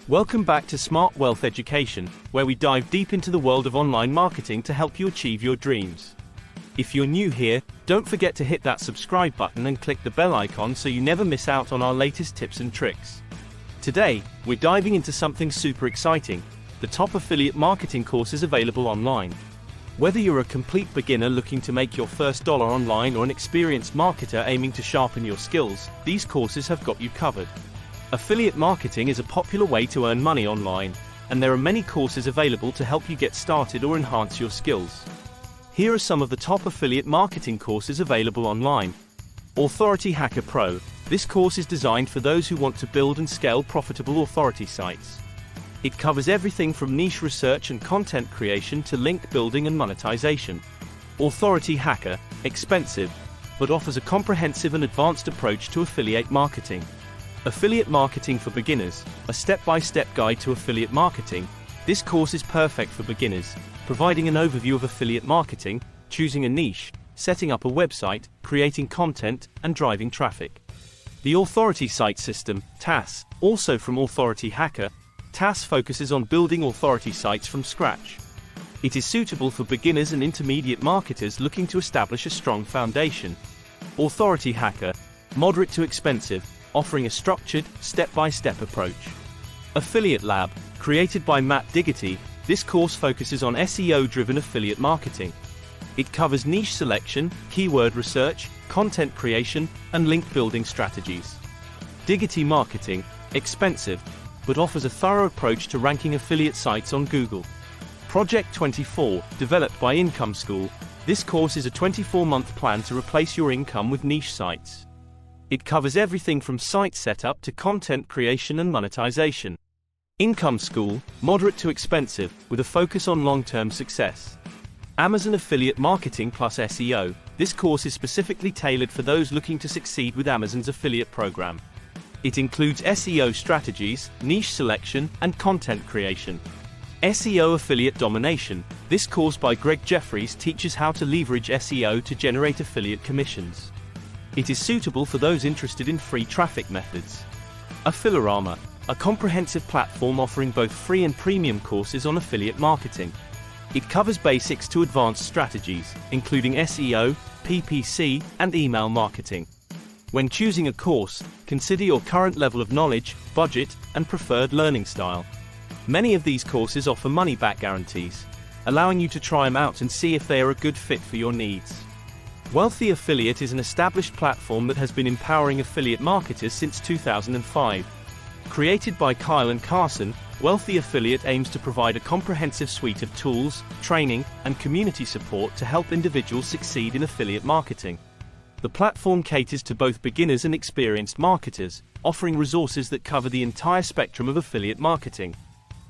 Welcome back to Smart Wealth Education, where we dive deep into the world of online marketing to help you achieve your dreams. If you're new here, don't forget to hit that subscribe button and click the bell icon so you never miss out on our latest tips and tricks. Today, we're diving into something super exciting: the top affiliate marketing courses available online. Whether you're a complete beginner looking to make your first dollar online or an experienced marketer aiming to sharpen your skills, these courses have got you covered. Affiliate marketing is a popular way to earn money online, and there are many courses available to help you get started or enhance your skills. Here are some of the top affiliate marketing courses available online. Authority Hacker Pro. This course is designed for those who want to build and scale profitable authority sites. It covers everything from niche research and content creation to link building and monetization. Authority Hacker. Expensive, but offers a comprehensive and advanced approach to affiliate marketing. Affiliate Marketing for Beginners, a step-by-step guide to affiliate marketing. This course is perfect for beginners, providing an overview of affiliate marketing, choosing a niche, setting up a website, creating content, and driving traffic. The Authority Site System, TAS, also from Authority Hacker. TAS focuses on building authority sites from scratch. It is suitable for beginners and intermediate marketers looking to establish a strong foundation. Authority Hacker, moderate to expensive, offering a structured, step-by-step approach. Affiliate Lab, created by Matt Diggity. This course focuses on SEO-driven affiliate marketing. It covers niche selection, keyword research, content creation, and link building strategies. Diggity Marketing, expensive, but offers a thorough approach to ranking affiliate sites on Google. Project 24, developed by Income School. This course is a 24-month plan to replace your income with niche sites. It covers everything from site setup to content creation and monetization. Income School, moderate to expensive, with a focus on long-term success. Amazon Affiliate Marketing plus SEO. This course is specifically tailored for those looking to succeed with Amazon's affiliate program. It includes SEO strategies, niche selection, and content creation. SEO Affiliate Domination. This course by Greg Jeffries teaches how to leverage SEO to generate affiliate commissions. It is suitable for those interested in free traffic methods. Affiliarama, a comprehensive platform offering both free and premium courses on affiliate marketing. It covers basics to advanced strategies, including SEO, PPC, and email marketing. When choosing a course, consider your current level of knowledge, budget, and preferred learning style. Many of these courses offer money-back guarantees, allowing you to try them out and see if they are a good fit for your needs. Wealthy Affiliate is an established platform that has been empowering affiliate marketers since 2005. Created by Kyle and Carson, Wealthy Affiliate aims to provide a comprehensive suite of tools, training, and community support to help individuals succeed in affiliate marketing. The platform caters to both beginners and experienced marketers, offering resources that cover the entire spectrum of affiliate marketing.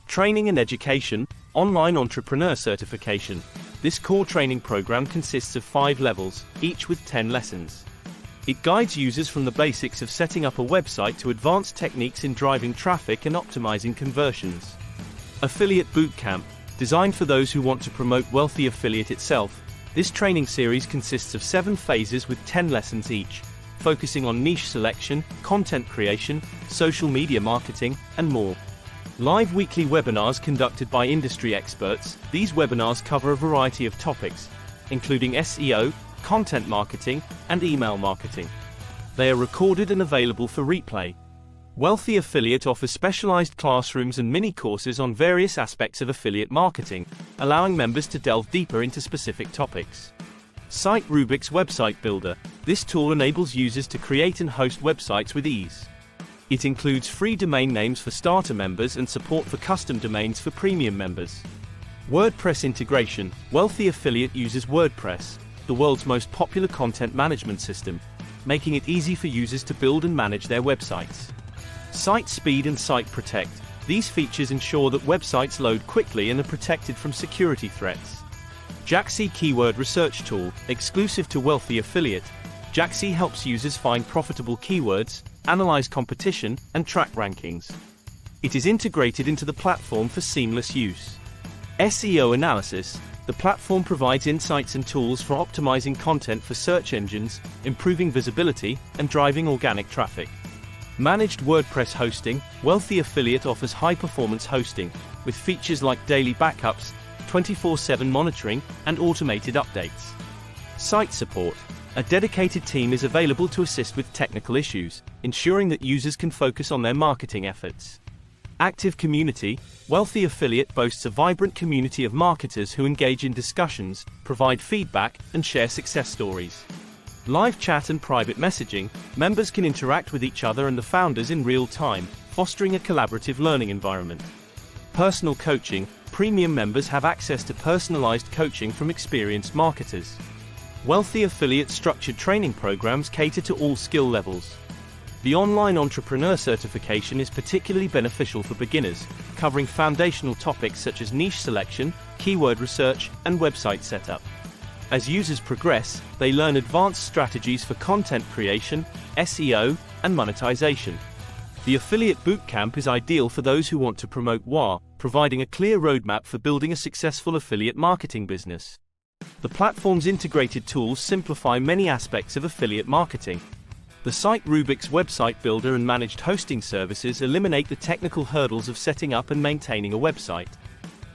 Training and education, online entrepreneur certification. This core training program consists of 5 levels, each with 10 lessons. It guides users from the basics of setting up a website to advanced techniques in driving traffic and optimizing conversions. Affiliate Bootcamp, designed for those who want to promote Wealthy Affiliate itself. This training series consists of 7 phases with 10 lessons each, focusing on niche selection, content creation, social media marketing, and more. Live weekly webinars conducted by industry experts. These webinars cover a variety of topics, including SEO, content marketing, and email marketing. They are recorded and available for replay. Wealthy Affiliate offers specialized classrooms and mini-courses on various aspects of affiliate marketing, allowing members to delve deeper into specific topics. Site Rubik's Website Builder. This tool enables users to create and host websites with ease. It includes free domain names for starter members and support for custom domains for premium members. WordPress integration. Wealthy Affiliate uses WordPress, the world's most popular content management system, making it easy for users to build and manage their websites. Site Speed and Site Protect. These features ensure that websites load quickly and are protected from security threats. Jaxi Keyword Research Tool, exclusive to Wealthy Affiliate. Jaxi helps users find profitable keywords, analyze competition, and track rankings. It is integrated into the platform for seamless use. SEO Analysis. The platform provides insights and tools for optimizing content for search engines, improving visibility, and driving organic traffic. Managed WordPress hosting, Wealthy Affiliate offers high-performance hosting, with features like daily backups, 24/7 monitoring, and automated updates. Site support. A dedicated team is available to assist with technical issues, ensuring that users can focus on their marketing efforts. Active community. Wealthy Affiliate boasts a vibrant community of marketers who engage in discussions, provide feedback, and share success stories. Live chat and private messaging. Members can interact with each other and the founders in real time, fostering a collaborative learning environment. Personal coaching. Premium members have access to personalized coaching from experienced marketers. Wealthy Affiliate structured training programs cater to all skill levels. The Online Entrepreneur Certification is particularly beneficial for beginners, covering foundational topics such as niche selection, keyword research, and website setup. As users progress, they learn advanced strategies for content creation, SEO, and monetization. The Affiliate Bootcamp is ideal for those who want to promote WA, providing a clear roadmap for building a successful affiliate marketing business. The platform's integrated tools simplify many aspects of affiliate marketing. The site Rubik's website builder and managed hosting services eliminate the technical hurdles of setting up and maintaining a website.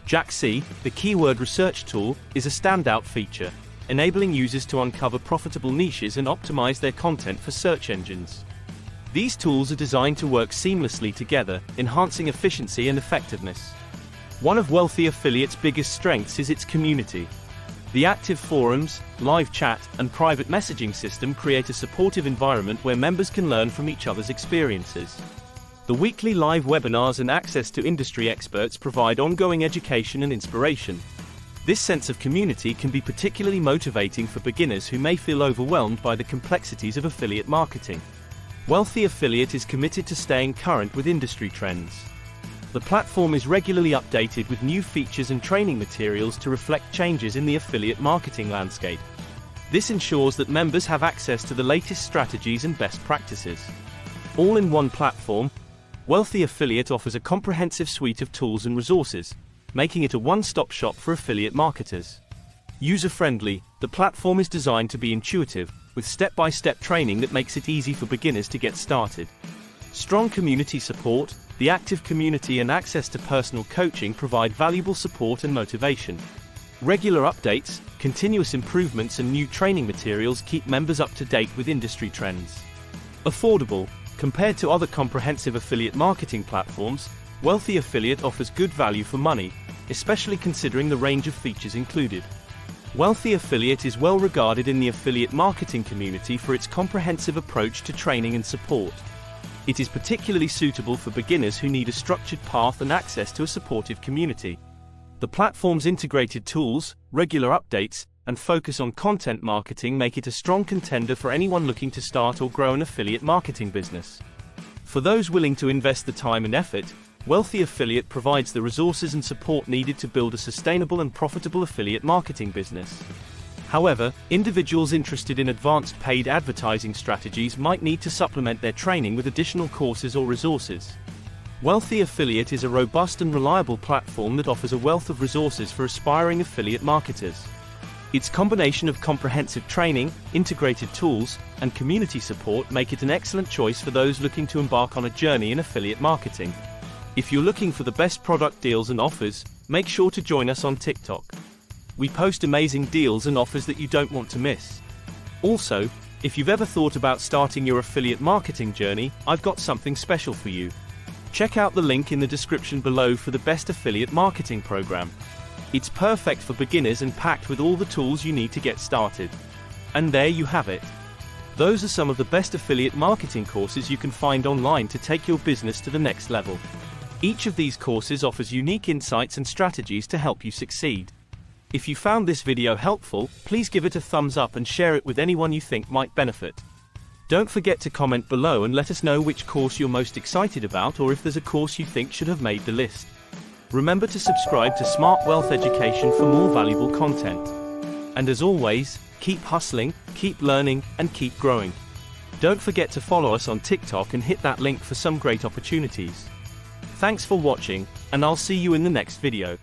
Jaxi, the keyword research tool, is a standout feature, enabling users to uncover profitable niches and optimize their content for search engines. These tools are designed to work seamlessly together, enhancing efficiency and effectiveness. One of Wealthy Affiliate's biggest strengths is its community. The active forums, live chat, and private messaging system create a supportive environment where members can learn from each other's experiences. The weekly live webinars and access to industry experts provide ongoing education and inspiration. This sense of community can be particularly motivating for beginners who may feel overwhelmed by the complexities of affiliate marketing. Wealthy Affiliate is committed to staying current with industry trends. The platform is regularly updated with new features and training materials to reflect changes in the affiliate marketing landscape. This ensures that members have access to the latest strategies and best practices. All in one platform, Wealthy Affiliate offers a comprehensive suite of tools and resources, making it a one-stop shop for affiliate marketers. User-friendly, the platform is designed to be intuitive, with step-by-step training that makes it easy for beginners to get started. Strong community support. The active community and access to personal coaching provide valuable support and motivation. Regular updates, continuous improvements, and new training materials keep members up to date with industry trends. Affordable. Compared to other comprehensive affiliate marketing platforms, Wealthy Affiliate offers good value for money, especially considering the range of features included. Wealthy Affiliate is well regarded in the affiliate marketing community for its comprehensive approach to training and support. It is particularly suitable for beginners who need a structured path and access to a supportive community. The platform's integrated tools, regular updates, and focus on content marketing make it a strong contender for anyone looking to start or grow an affiliate marketing business. For those willing to invest the time and effort, Wealthy Affiliate provides the resources and support needed to build a sustainable and profitable affiliate marketing business. However, individuals interested in advanced paid advertising strategies might need to supplement their training with additional courses or resources. Wealthy Affiliate is a robust and reliable platform that offers a wealth of resources for aspiring affiliate marketers. Its combination of comprehensive training, integrated tools, and community support make it an excellent choice for those looking to embark on a journey in affiliate marketing. If you're looking for the best product deals and offers, make sure to join us on TikTok. We post amazing deals and offers that you don't want to miss. Also, if you've ever thought about starting your affiliate marketing journey, I've got something special for you. Check out the link in the description below for the best affiliate marketing program. It's perfect for beginners and packed with all the tools you need to get started. And there you have it. Those are some of the best affiliate marketing courses you can find online to take your business to the next level. Each of these courses offers unique insights and strategies to help you succeed. If you found this video helpful, please give it a thumbs up and share it with anyone you think might benefit. Don't forget to comment below and let us know which course you're most excited about, or if there's a course you think should have made the list. Remember to subscribe to Smart Wealth Education for more valuable content. And as always, keep hustling, keep learning, and keep growing. Don't forget to follow us on TikTok and hit that link for some great opportunities. Thanks for watching, and I'll see you in the next video.